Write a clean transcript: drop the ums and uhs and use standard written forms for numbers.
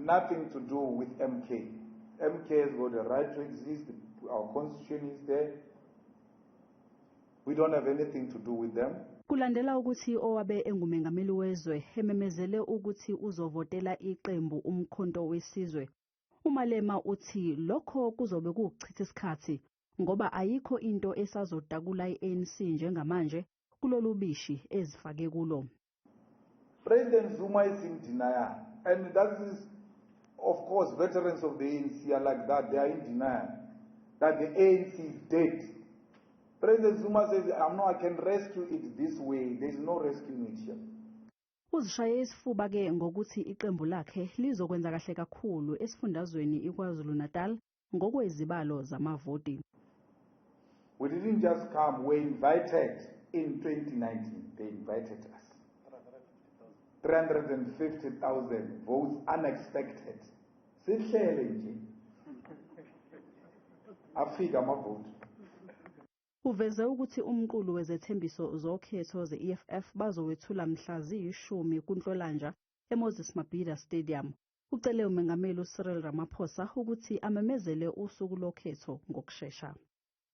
nothing to do with MK. MK has got the right to exist. Our constitution is there. We don't have anything to do with them. Kulandela ukuthi owabe engumengameli wezwe ememezele ukuthi uzovotela iqembu uMkhonto Wesizwe. uMalema uthi lokho kuzobe kuchitha isikhathi ngoba ayikho into esazotakula iANC njengamanje kulolu bishi ezifake kulo. President Zuma is in denial, and that is, of course, veterans of the ANC are like that. They are in denial that the ANC is dead. President Zuma says, I can rescue it this way. There is no rescuing it here. Uzishaye isifuba ke ngokuthi iqembu lakhe lizokwenza kahle kakhulu esifundazweni iKwaZulu-Natal ngokwezibalo zamavoti. We didn't just come, we invited in 2019. They invited us. 350,000 votes unexpected. Sihlele nje. Afika amavoti. Uveze ukuthi umqulu wezethembiso zokhetho ze-EFF bazowethula mhla ziyi-10 kuNhlolanja eMoses Mabhida Stadium. Ucele umengameli uCyril Ramaphosa ukuthi amemezele usuku lokhetho ngokushesha.